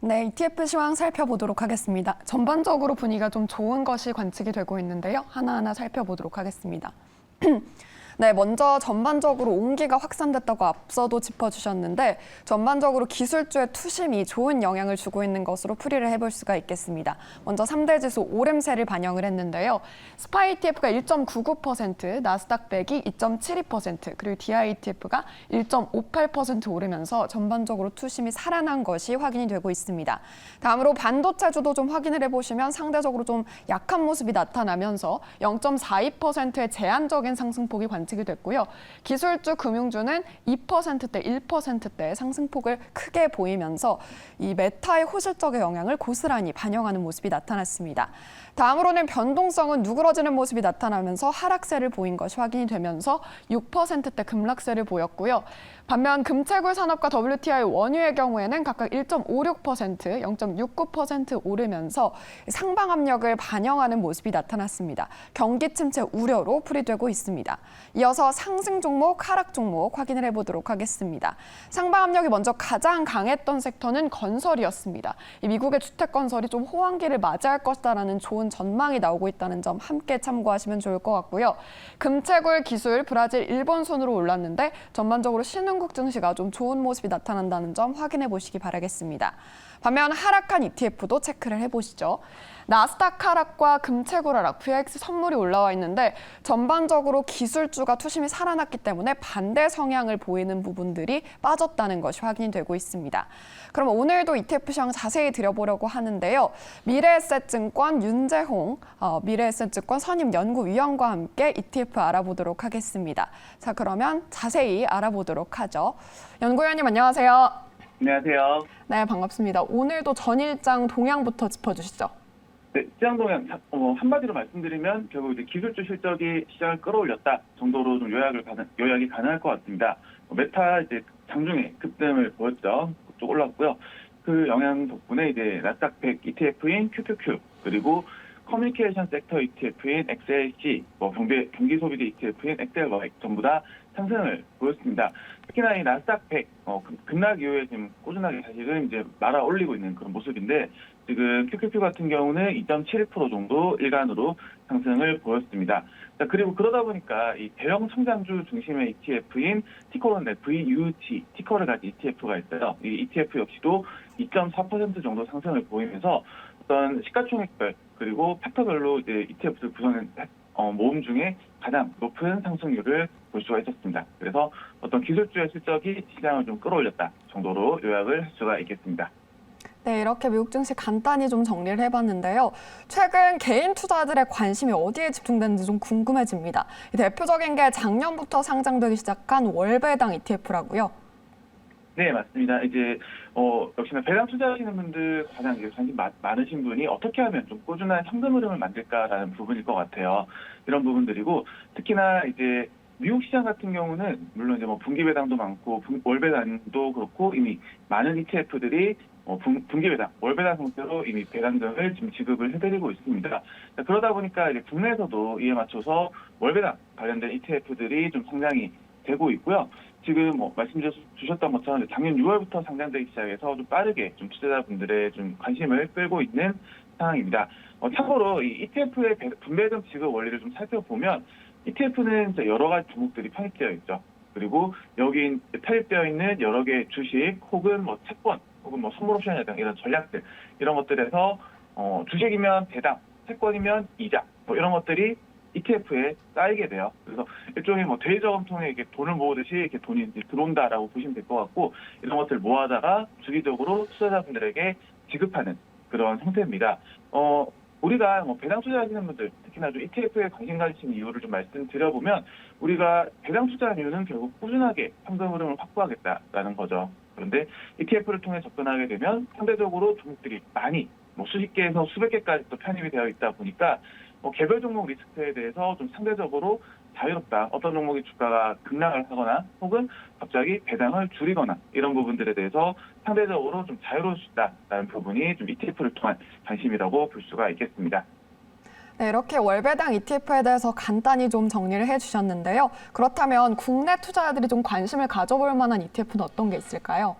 네, ETF 시황 살펴보도록 하겠습니다. 전반적으로 분위기가 좀 좋은 것이 관측이 되고 있는데요. 하나하나 살펴보도록 하겠습니다. 네, 먼저 전반적으로 온기가 확산됐다고 앞서도 짚어주셨는데 전반적으로 기술주의 투심이 좋은 영향을 주고 있는 것으로 풀이를 해볼 수가 있겠습니다. 먼저 3대 지수 오름세를 반영을 했는데요. 스파 ETF가 1.99%, 나스닥 100이 2.72%, 그리고 DI ETF가 1.58% 오르면서 전반적으로 투심이 살아난 것이 확인이 되고 있습니다. 다음으로 반도체주도 좀 확인을 해보시면 상대적으로 좀 약한 모습이 나타나면서 0.42%의 제한적인 상승폭이 관측이 됐고요. 기술주, 금융주는 2%대, 1%대 상승폭을 크게 보이면서 이 메타의 호실적의 영향을 고스란히 반영하는 모습이 나타났습니다. 다음으로는 변동성은 누그러지는 모습이 나타나면서 하락세를 보인 것이 확인이 되면서 6%대 급락세를 보였고요. 반면 금채굴 산업과 WTI 원유의 경우에는 각각 1.56%, 0.69% 오르면서 상방 압력을 반영하는 모습이 나타났습니다. 경기 침체 우려로 풀이되고 있습니다. 이어서 상승 종목, 하락 종목 확인을 해보도록 하겠습니다. 상방 압력이 먼저 가장 강했던 섹터는 건설이었습니다. 미국의 주택 건설이 좀 호황기를 맞이할 것이다라는 좋은 전망이 나오고 있다는 점 함께 참고하시면 좋을 것 같고요. 금채굴, 기술, 브라질, 일본 순으로 올랐는데 전반적으로 신흥국 증시가 좀 좋은 모습이 나타난다는 점 확인해 보시기 바라겠습니다. 반면 하락한 ETF도 체크를 해보시죠. 나스닥 하락과 금채굴 하락, VX 선물이 올라와 있는데 전반적으로 기술주가 투심이 살아났기 때문에 반대 성향을 보이는 부분들이 빠졌다는 것이 확인이 되고 있습니다. 그럼 오늘도 ETF 시황 자세히 들여보려고 하는데요. 미래에셋증권 윤재홍, 미래에셋증권 선임연구위원과 함께 ETF 알아보도록 하겠습니다. 자, 그러면 자세히 알아보도록 하죠. 연구위원님 안녕하세요. 안녕하세요. 네, 반갑습니다. 오늘도 전일장 동향부터 짚어주시죠. 네, 시장 동향 한마디로 말씀드리면 결국 이제 기술주 실적이 시장을 끌어올렸다 정도로 좀 요약이 가능할 것 같습니다. 메타 이제 장중에 급등을 보였죠. 쭉 올랐고요. 그 영향 덕분에 이제 나스닥 100 ETF인 QQQ 그리고 커뮤니케이션 섹터 ETF인 XLC, 경기 소비재 ETF인 XLY 전부 다 상승을 보였습니다. 특히나 이 나스닥 100 급락 이후에 지금 꾸준하게 사실은 이제 말아 올리고 있는 그런 모습인데 지금 QQQ 같은 경우는 2.71% 정도 일간으로 상승을 보였습니다. 자, 그리고 그러다 보니까 이 대형 성장주 중심의 ETF인 티커로 VUT 티커를 가진 ETF가 있어요. 이 ETF 역시도 2.4% 정도 상승을 보이면서 어떤 시가총액별 그리고 팩터별로 이제 ETF를 구성한 모음 중에 가장 높은 상승률을 볼 수가 있었습니다. 그래서 어떤 기술주의 실적이 시장을 좀 끌어올렸다 정도로 요약을 할 수가 있겠습니다. 네, 이렇게 미국 증시 간단히 좀 정리를 해봤는데요. 최근 개인 투자들의 관심이 어디에 집중되는지 좀 궁금해집니다. 대표적인 게 작년부터 상장되기 시작한 월배당 ETF라고요. 네, 맞습니다. 이제 역시나 배당 투자하시는 분들 가장 이제 관심 많으신 분이 어떻게 하면 좀 꾸준한 현금 흐름을 만들까라는 부분일 것 같아요. 이런 부분들이고 특히나 이제 미국 시장 같은 경우는 물론 이제 분기 배당도 많고 월 배당도 그렇고 이미 많은 ETF들이 분기 배당, 월 배당 형태로 이미 배당금을 지금 지급을 해드리고 있습니다. 그러다 보니까 이제 국내에서도 이에 맞춰서 월 배당 관련된 ETF들이 좀 상장이 되고 있고요. 지금 말씀 주셨던 것처럼 작년 6월부터 상장되기 시작해서 좀 빠르게 좀 투자자분들의 좀 관심을 끌고 있는 상황입니다. 참고로 이 ETF의 분배금 지급 원리를 좀 살펴보면 ETF는 여러 가지 종목들이 편입되어 있죠. 그리고 여기 편입되어 있는 여러 개의 주식 혹은 채권 혹은 선물 옵션 등 이런 전략들 이런 것들에서 주식이면 배당, 채권이면 이자 이런 것들이 ETF에 쌓이게 돼요. 그래서 일종의 대리 저금통에 이렇게 돈을 모으듯이 이렇게 돈이 이제 들어온다라고 보시면 될 것 같고 이런 것들 모아다가 주기적으로 투자자분들에게 지급하는 그런 형태입니다. 우리가 배당 투자하시는 분들 특히나 좀 ETF에 관심 가지신 이유를 좀 말씀드려보면 우리가 배당 투자하는 이유는 결국 꾸준하게 현금 흐름을 확보하겠다라는 거죠. 그런데 ETF를 통해 접근하게 되면 상대적으로 종목들이 많이 수십 개에서 수백 개까지 또 편입이 되어 있다 보니까 개별 종목 리스크에 대해서 좀 상대적으로 자유롭다. 어떤 종목의 주가가 급락을 하거나 혹은 갑자기 배당을 줄이거나 이런 부분들에 대해서 상대적으로 좀 자유로울 수 있다라는 부분이 좀 ETF를 통한 관심이라고 볼 수가 있겠습니다. 네, 이렇게 월배당 ETF에 대해서 간단히 좀 정리를 해주셨는데요. 그렇다면 국내 투자자들이 좀 관심을 가져볼 만한 ETF는 어떤 게 있을까요?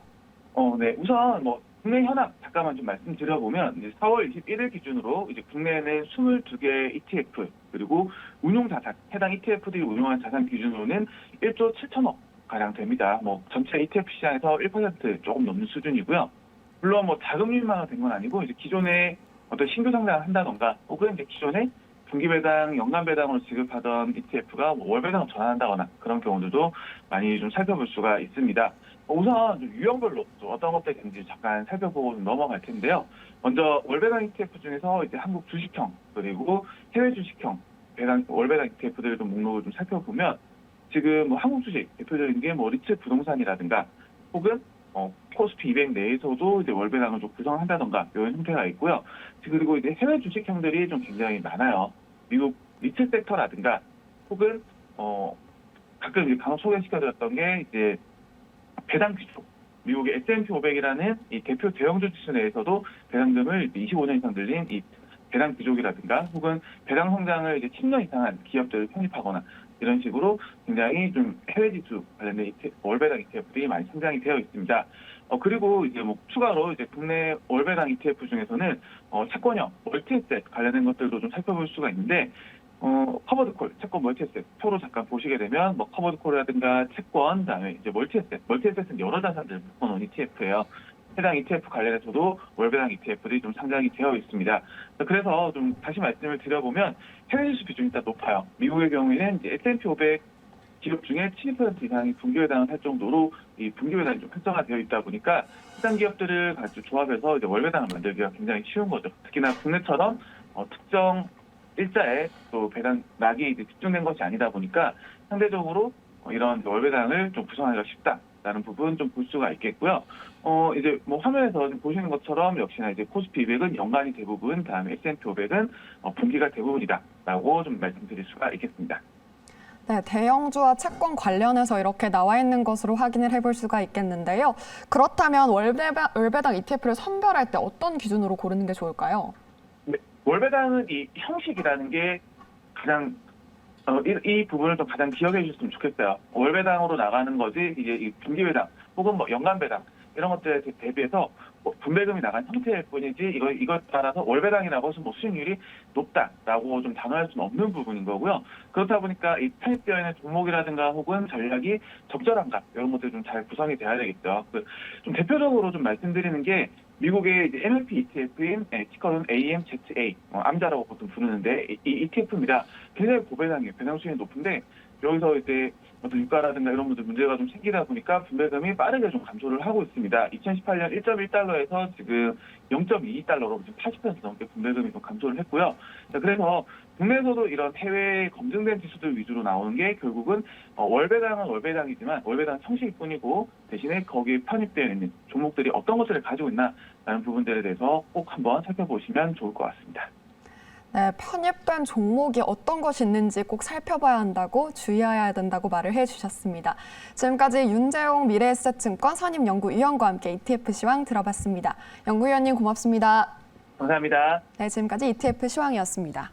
네, 우선 국내 현황 잠깐만 좀 말씀드려보면 이제 4월 21일 기준으로 이제 국내에는 22개 ETF 그리고 운용 자산 해당 ETF들이 운용한 자산 기준으로는 1조 7천억 가량 됩니다. 뭐 전체 ETF 시장에서 1% 조금 넘는 수준이고요. 물론 뭐 자금률만 된 건 아니고 이제 기존에 어떤 신규 상장을 한다던가 혹은 이제 기존에 분기 배당, 연간 배당으로 지급하던 ETF가 월 배당을 전환한다거나 그런 경우들도 많이 좀 살펴볼 수가 있습니다. 우선 좀 유형별로 또 어떤 것들이 있는지 잠깐 살펴보고 좀 넘어갈 텐데요. 먼저 월 배당 ETF 중에서 이제 한국 주식형 그리고 해외 주식형 배당 월 배당 ETF들 좀 목록을 좀 살펴보면 지금 뭐 한국 주식 대표적인 게 뭐 리츠 부동산이라든가 혹은 코스피 200 내에서도 이제 월 배당을 좀 구성한다던가 이런 형태가 있고요. 그리고 이제 해외 주식형들이 좀 굉장히 많아요. 미국 리츠 섹터라든가 혹은 가끔 이제 간혹 소개시켜드렸던 게 이제 배당 귀족. 미국의 S&P 500이라는 이 대표 대형주 지수 내에서도 배당금을 25년 이상 들린 이 배당 귀족이라든가 혹은 배당 성장을 이제 10년 이상한 기업들을 편입하거나 이런 식으로 굉장히 좀 해외 지수 관련된 월배당 ETF들이 많이 상장이 되어 있습니다. 그리고 이제 뭐 추가로 이제 국내 월배당 ETF 중에서는 채권형 멀티에셋 관련된 것들도 좀 살펴볼 수가 있는데 커버드콜 채권 멀티에셋 표로 잠깐 보시게 되면 뭐 커버드콜이라든가 채권 그다음에 이제 멀티에셋은 여러 자산들을 묶어놓은 ETF예요. 해당 ETF 관련해서도 월배당 ETF들이 좀 상장이 되어 있습니다. 그래서 좀 다시 말씀을 드려보면 해외 지수 비중이 일단 높아요. 미국의 경우에는 이제 S&P 500 기업 중에 70% 이상이 분기 배당을 할 정도로 이 분기 배당이 좀 활성화되어 있다 보니까 해당 기업들을 같이 조합해서 이제 월 배당을 만들기가 굉장히 쉬운 거죠. 특히나 국내처럼 특정 일자에 또 배당 낙이 이제 집중된 것이 아니다 보니까 상대적으로 이런 월 배당을 좀 구성하기가 쉽다라는 부분 좀 볼 수가 있겠고요. 이제 뭐 화면에서 보시는 것처럼 역시나 이제 코스피 200은 연간이 대부분, 다음에 S&P 500은 분기가 대부분이다라고 좀 말씀드릴 수가 있겠습니다. 네, 대형주와 채권 관련해서 이렇게 나와 있는 것으로 확인을 해볼 수가 있겠는데요. 그렇다면 월배당 ETF를 선별할 때 어떤 기준으로 고르는 게 좋을까요? 네, 월배당은 이 형식이라는 게 가장 이 부분을 좀 가장 기억해 주셨으면 좋겠어요. 월배당으로 나가는 거지 이제 이 분기 배당 혹은 뭐 연간 배당 이런 것들에 대비해서 뭐 분배금이 나간 형태일 뿐이지 이것 따라서 월배당이라고 해서 뭐 수익률이 높다라고 좀 단언할 수는 없는 부분인 거고요. 그렇다 보니까 이 편입되어 있는 종목이라든가 혹은 전략이 적절한가 이런 것들이 좀 잘 구성이 돼야 되겠죠. 좀 대표적으로 좀 말씀드리는 게 미국의 이제 MLP ETF인 티커는 AMZA 암자라고 보통 부르는데 이 ETF입니다. 굉장히 고배당이에요. 배당 수익이 높은데 여기서 이제 어떤 유가라든가 이런 분들 문제가 좀 생기다 보니까 분배금이 빠르게 좀 감소를 하고 있습니다. 2018년 1.1달러에서 지금 0.22달러로 지금 80% 넘게 분배금이 좀 감소를 했고요. 그래서 국내에서도 이런 해외 검증된 지수들 위주로 나오는 게 결국은 월배당은 월배당이지만 월배당 형식일 뿐이고 대신에 거기에 편입되어 있는 종목들이 어떤 것들을 가지고 있나라는 부분들에 대해서 꼭 한번 살펴보시면 좋을 것 같습니다. 네, 편입된 종목이 어떤 것이 있는지 꼭 살펴봐야 한다고 주의해야 된다고 말을 해주셨습니다. 지금까지 윤재용 미래에셋증권 선임연구위원과 함께 ETF 시황 들어봤습니다. 연구위원님 고맙습니다. 감사합니다. 네, 지금까지 ETF 시황이었습니다.